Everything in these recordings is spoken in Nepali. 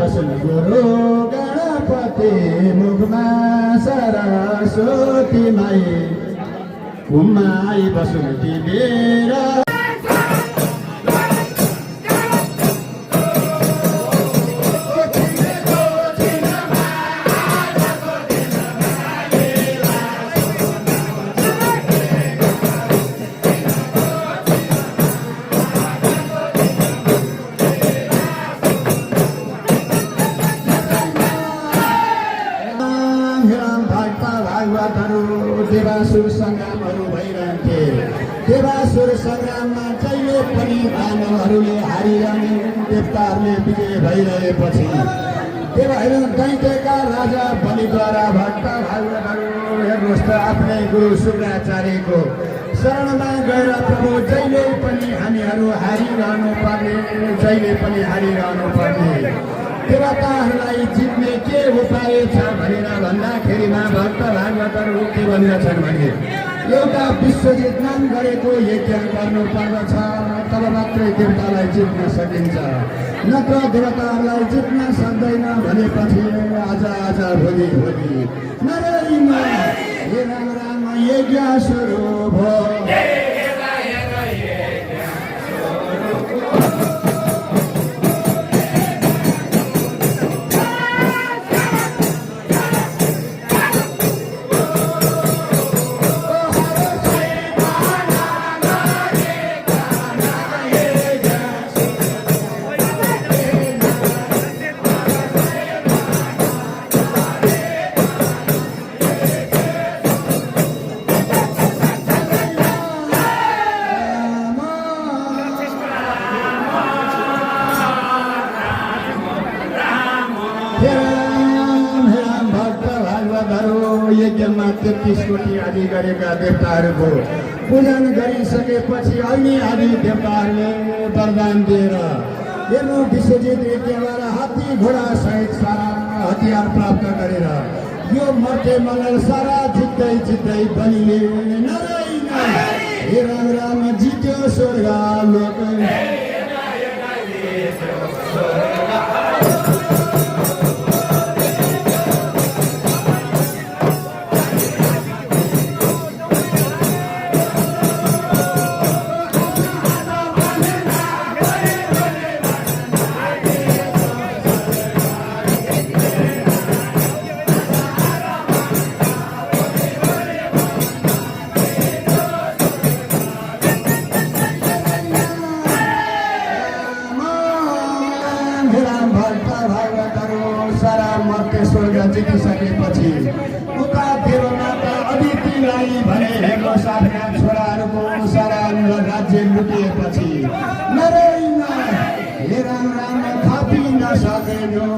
बस्नु गुरु गणपति मुखमा सरस्वती माई घुमाई बस्नु टिपेर देवासुर सङ्ग्रामहरू भइरहन्थे। देवासुर सङ्ग्राममा जहिले पनि दानवहरूले हारिरहने, देवताहरूले विजय भइरहेपछि दैत्यका राजा बलिद्वारा भक्त भागवतहरू हेर्नुहोस् त आफ्नै गुरु शुक्राचार्यको शरणमा गएर प्रभु जहिले पनि हामीहरू हारिरहनु पर्ने, जहिले पनि हारिरहनु पर्ने, देवताहरूलाई जित्ने के उपाय छ भनेर भन्दाखेरिमा भक्त भागवतहरू के भन्दछन् भने एउटा विश्वजित नाम गरेको यज्ञ गर्नुपर्दछ, तब मात्रै देवतालाई जित्न सकिन्छ, नत्र देवताहरूलाई जित्न सक्दैन भनेपछि आज भोलि नारायण हे राम राम यज्ञ सुरु भयो। यज्ञमा 33 कोटी आदि गरेका देवताहरूको पूजन गरिसकेपछि अन्य आदि देवताहरूले वरदान दिएर हेर्नु विश्वजित यज्ञबाट हात्ती घोडा सहित सारा हतियार प्राप्त गरेर यो मर्ते मल्ल सारा जित्दै बलिले नारायण हे राम राम जित्यो स्वर्ग लोक। जितिसकेपछि उता देवमाता अदितिलाई भने हेर्नुहोस् आफ्ना छोराहरूको सारा राज्य लुटिएपछि नारायण हे राम राम थापी नसकेनो।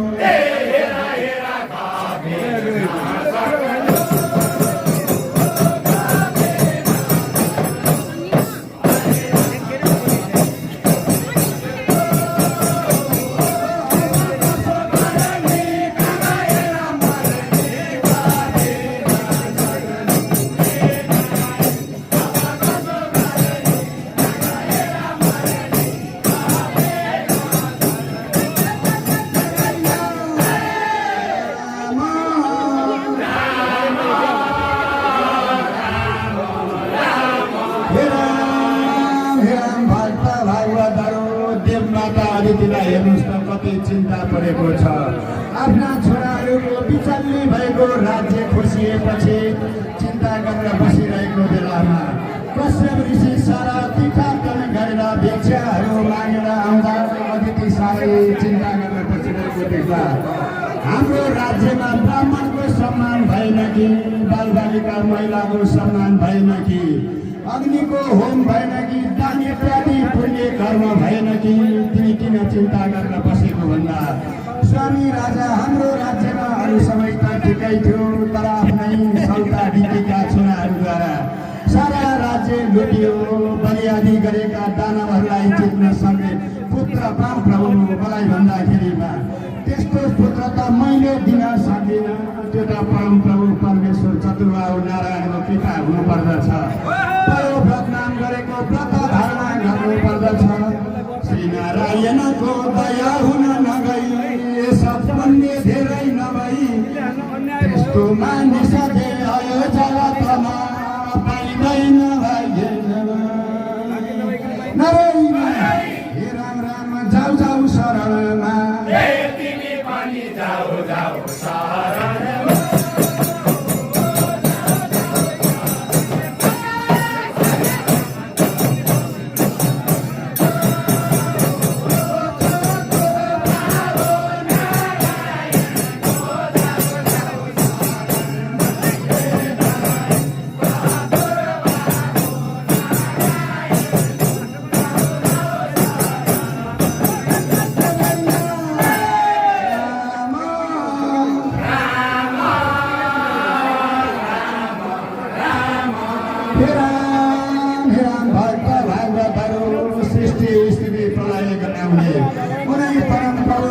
हेर्नुहोस् त कति चिन्ता परेको छ, आफ्ना छोराहरूको बिचल्ली भएको राज्य खोसिएपछि चिन्ता गरेर बसिरहेको बेलामा कश्यप ऋषि सारा तीर्थाटन गरेर भिक्षाहरू मागेर आउँदा अदिति साह्रै चिन्ता गरेर बसिरहेको देख्दा हाम्रो राज्यमा ब्राह्मणको सम्मान भएन कि, बालबालिका महिलाको सम्मान भएन कि, अग्निको होम भएन कि, दान इत्यादि पुण्य कर्म भएन कि, तिमी किन चिन्ता गरेर बसेको भन्दा स्वामी राजा हाम्रो राज्यमा अरू समय त ठिकै थियो, तर आफ्नै सौता दिदीका छोराहरूद्वारा सारा राज्य लुटियो, बलियादी गरेका दानवहरूलाई जित्न सक्ने पुत्र पाऊँ प्रभु मलाई भन्दाखेरिमा त्यस्तो पुत्र त मैले दिन सक्दिनँ, त्यो त पाऊँ प्रभु परमेश्वर चतुर्बाहु नारायणको कृपा हुनुपर्दछ, व्रत नाम गरेको व्रत धारणा गर्नुपर्दछ, श्री नारायणको दया हुन नगई सब यस्तो मानिस देखायो जगतमा पाइँदैन नारायण हे राम राम जाऊ जाऊ शरणमा तिमी पनि जाऊ जाऊ शरण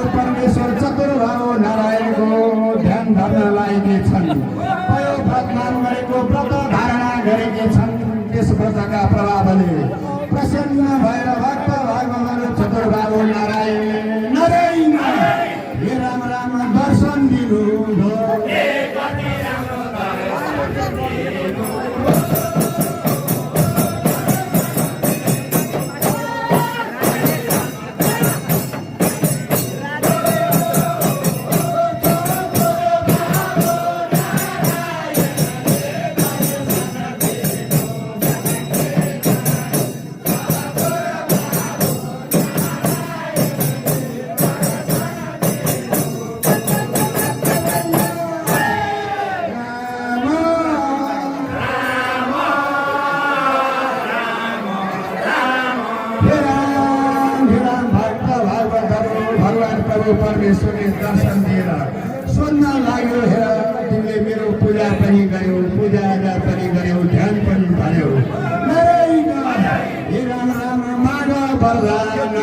परमेश्वर चतुर्भाव नारायणको ध्यान धर्न लागेकी छन् पयो व्रतमान गरेको व्रत धारणा गरेकी छन् त्यस व्रतका प्रभावले प्रसन्न भएर भक्त भागवत चतुर्भाव नारायण नारायण हे राम राम दर्शन दिनुभयो परमेश्वरले दर्शन दिएर सोध्न लाग्यो हेर तिमीले मेरो पूजा पनि गर्यौ पूजा आजा पनि गर्यौ ध्यान पनि भन्यौ नारायण हे राम राम माग वरदान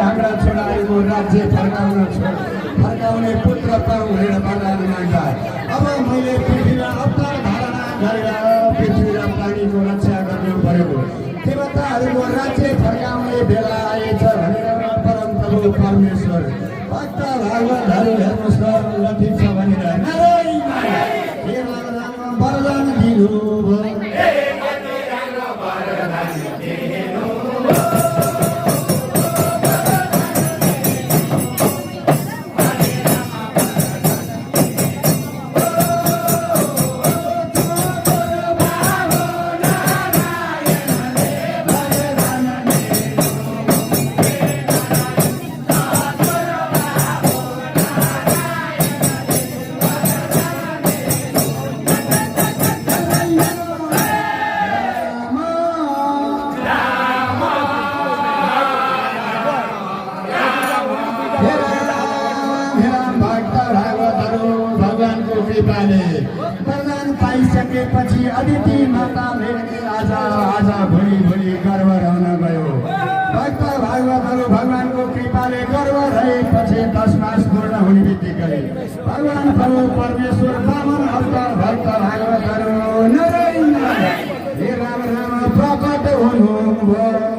हाम्रा छोराहरूको राज्य फर्काउने पुत्र पाउँ वरदान माग्दा अब मैले पृथ्वीलाई अवतार धारणा गरेर पृथ्वी र प्राणीको रक्षा गर्नु पर्यो देवताहरूको राज्य फर्काउने बेला आएछ भनेर परम प्रभु परमेश्वर भक्त भागवतहरू हेर्नुहोस् न लठिन्छ भनेर नारायण हे राम राम वरदान दिनुभयो वरदान पाइसकेपछि अदिति माताले आज भोलि गर्व रहन गयो भक्त भागवतहरू भगवानको कृपाले गर्व रहेपछि 10 मास पूर्ण हुने बित्तिकै भगवान प्रभु परमेश्वर बामन अवतार भक्त भागवतहरू नारायण हे राम राम प्रकट हुनुभयो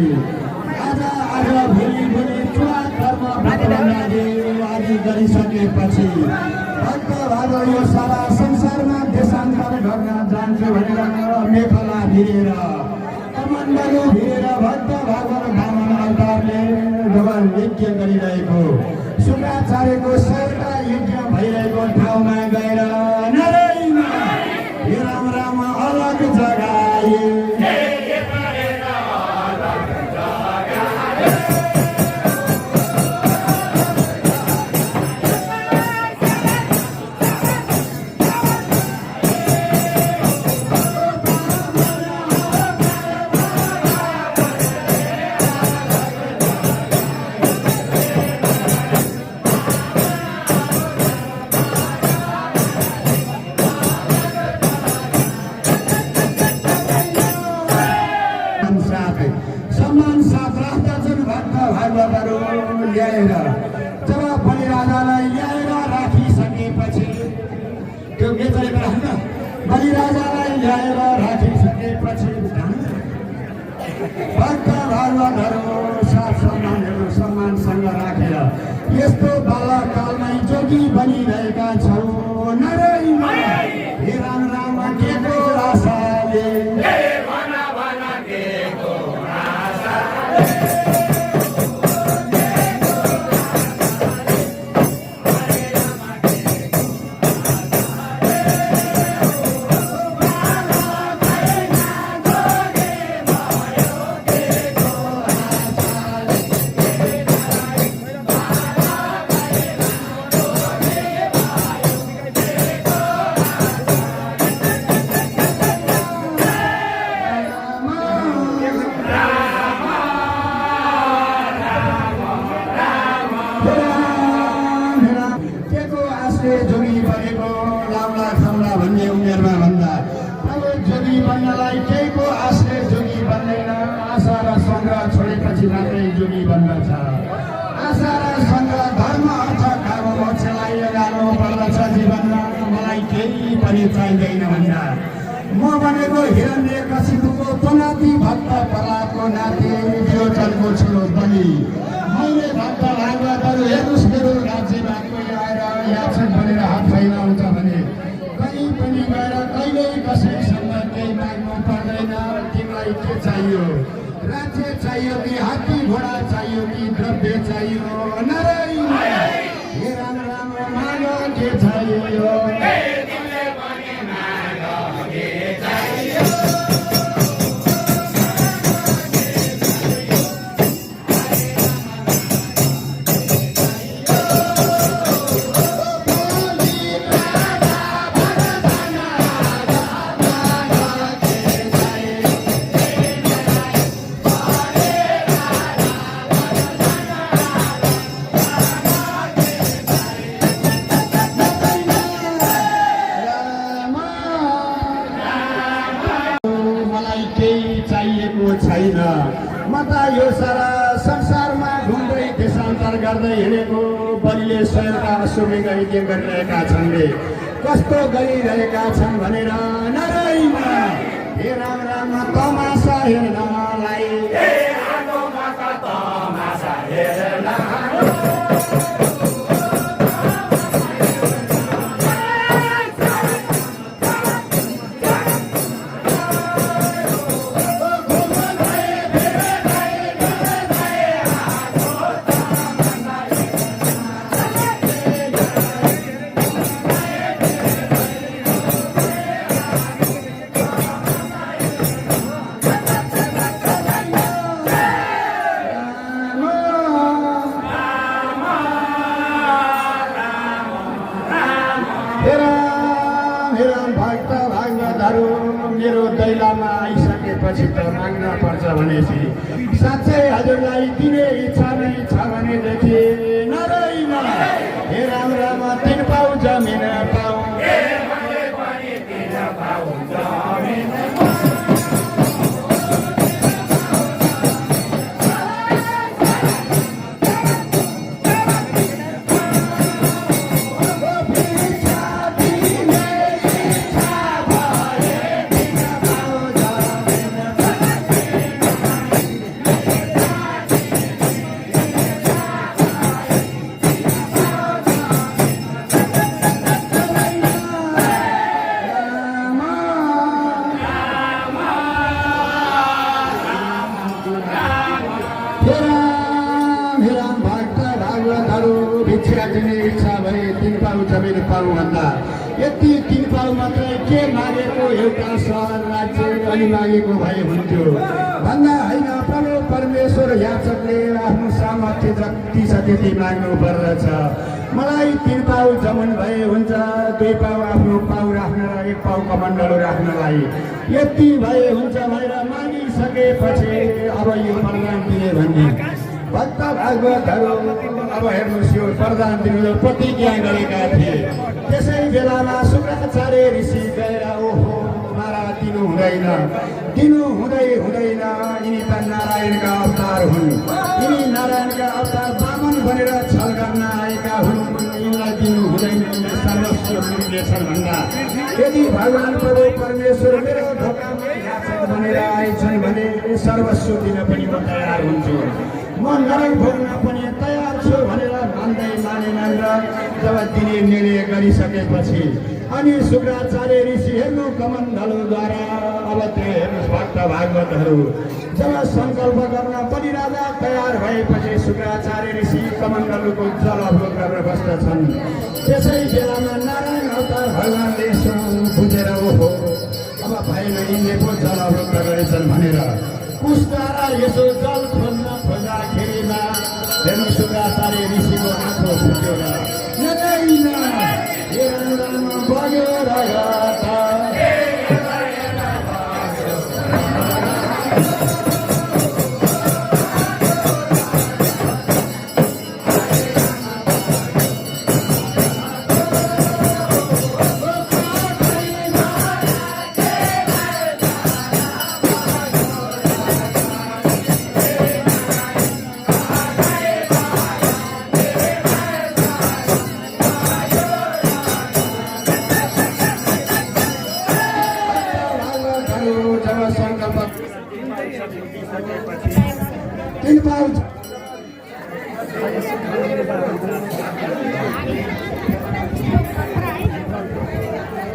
आज भोलि चुवा कर्म भगवानले आदि गरिसकेपछि भक्तभाग यो सारा संसारमा देशान्तर गर्न जान्छु भनेर मेखला भिरेर कमण्डलु भिरेर भक्तभाग ब्राह्मण अवतारले भगवान यज्ञ गरिरहेको शुक्राचार्यको 100टा यज्ञ भइरहेको ठाउँमा गएर नारायण हे राम राम अलग जगाए सम्मान साथ राख्दा जुन भक्त भागवतहरू ल्याएर जब बलिराजालाई ल्याएर राखिसकेपछि त्यो बेचेर राख्न बलिराजालाई ल्याएर राखिसकेपछि भक्त भागवतहरू साथ सम्मानसँग राखेर यस्तो बालकालमै जोगी बनिरहेका छौँ नारायण हे राम राम के को आशाले जोगी बनेको लाउला खाउला भन्ने उमेरमा भन्दा अब जोगी बन्नलाई केहीको आशले जोगी बन्दैन आशा र सङ्ग्रह छोडेपछि मात्रै जोगी बन्दछ आशा र सङ्ग्रह धर्म अर्थ काम मोक्षलाई लगाउनु पर्दछ जीवनमा मलाई केही पनि चाहिँदैन भन्दा म भनेको हिरण्यकशिपुको पनाती भक्त प्रहलादको नाति विरोचनको छोरो बलि मैले भक्त भागवतहरू हेर्नुहोस् मेरो राज्यमा कोही आएर याचक बनेर हात फैलाउँछ भने कहीँ पनि गएर कहिल्यै कसैसँग केही माग्नु पर्दैन तिमीलाई के चाहियो राज्य चाहियो कि हात्ती घोडा चाहियो कि द्रव्य चाहियो नारायण हे राम राम माग के चाहियो छैन म त यो सारा संसारमा घुम्दै देशान्तर गर्दै हिँडेको बलिले 100टा अश्वमेघ यज्ञ गरिरहेका छन् कस्तो गरिरहेका छन् भनेर नारायण हे राम राम तमासा हेर्नलाई भक्त भागवतहरू मेरो दैलामा आइसकेपछि त माग्न पर्छ भनेपछि साँच्चै हजुरलाई दिने इच्छा नै छ भनेदेखि नारायण हे राम राम 3 पाउ जमिन पाऊ छिराटिने इच्छा भए 3 पाउ जमिन पाउ भन्दा यति 3 पाउ मात्रै के मागेको एउटा सहर राज्य अनि मागेको भए हुन्थ्यो भन्दा होइन। प्रभु परमेश्वर याचकले आफ्नो सामर्थ्य जति छ त्यति माग्नु पर्दछ। मलाई 3 पाउ जमिन भए हुन्छ, 2 पाउ आफ्नो पाउ राख्नलाई, 1 पाउ कमण्डलु राख्नलाई, यति भए हुन्छ भनेर मागिसकेपछि अब यो वरदान दिने भन्ने भक्त भागवतहरू अब हेर्नुहोस् यो वरदान दिनु प्रतिज्ञा गरेका थिए। त्यसै बेलामा शुक्राचार्य ऋषि गएर ओहो मारा दिनु हुँदैन, यिनी त नारायणका अवतार हुन्, यिनी नारायणका अवतार बामन भनेर छल गर्न आएका हुन्, यिनलाई दिनु हुँदैन, यिनले सर्वस्व मिल्नेछन् भन्दा यदि भगवान् प्रभु परमेश्वर मेरो ढोकामा याचक बनेर आएछन् भने सर्वस्व दिन पनि म तयार हुन्छु, म नरक भोग्न पनि तयार छु भनेर भन्दै मानेनन्। र जब दिने निर्णय गरिसकेपछि अनि शुक्राचार्य ऋषि हेर्नु कमण्डलुद्वारा अब त्यो हेर्नुहोस् भक्त भागवतहरू जब सङ्कल्प गर्न बलिराजा तयार भएपछि शुक्राचार्य ऋषि कमण्डलुको जल अवरोध गरेर बस्दछन्। त्यसै बेलामा नारायण अवतार भगवान्ले बुझेर ओहो अब भएन यिनले पो जल अवरोध गरेछन् भनेर कुशद्वारा यसो जल खोज्न खोज्दाखेरिमा हेर्नु शुक्राचार्य ऋषिको आँखो फुट्यो बग्यो रगत।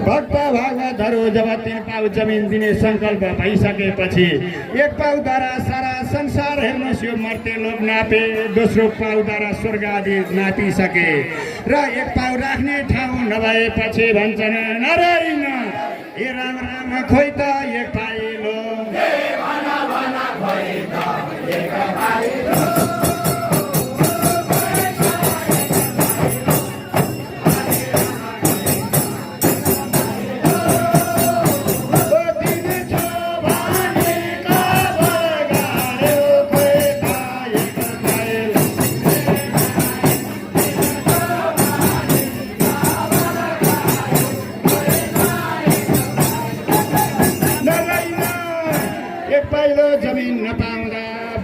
भक्त भागवतहरू जब 3 पाउ जमिन दिने सङ्कल्प भइसकेपछि 1 पाउद्वारा सारा संसार हेर्नुहोस् यो मर्ते लोभ नापे, दोस्रो पाउद्वारा स्वर्ग आदि नापिसके र 1 पाउ राख्ने ठाउँ नभएपछि भन्छन् नारायण ए राम राम खोइ त 1 पाइलो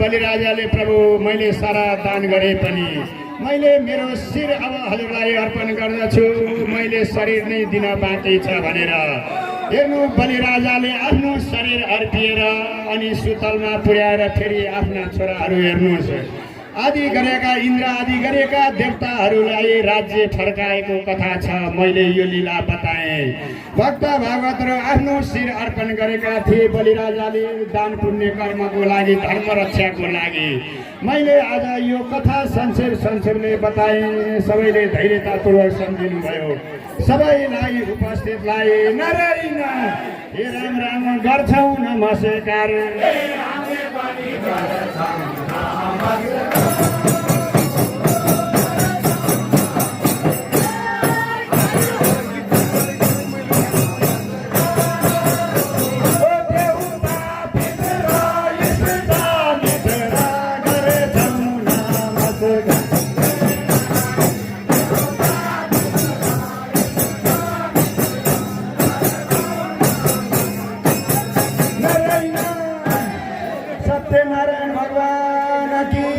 बलिराजाले प्रभु मैले सारा दान गरे पनि मैले मेरो शिर अब हजुरलाई अर्पण गर्दछु, मैले शरीर नै दिन बाँकी छ भनेर हेर्नु बलिराजाले आफ्नो शरीर अर्पिएर अनि सुतलमा पुर्याएर फेरि आफ्ना छोराहरू हेर्नुहोस् आदि गरेका इन्द्र आदि गरेका देवताहरूलाई राज्य फर्काएको कथा छ। मैले यो लीला बताएँ। भक्त भागवतहरू आफ्नो शिर अर्पण गरेका थिए बलिराजाले दान पुण्य कर्मको लागि, धर्म रक्षाको लागि। मैले आज यो कथा संक्षेपले बताएँ। सबैले धैर्यतापूर्वक सम्झिनु भयो। सबैलाई उपस्थितलाई नारायण हे राम राम गर्छौँ नमस्कार। सत्यनारायण भगवान की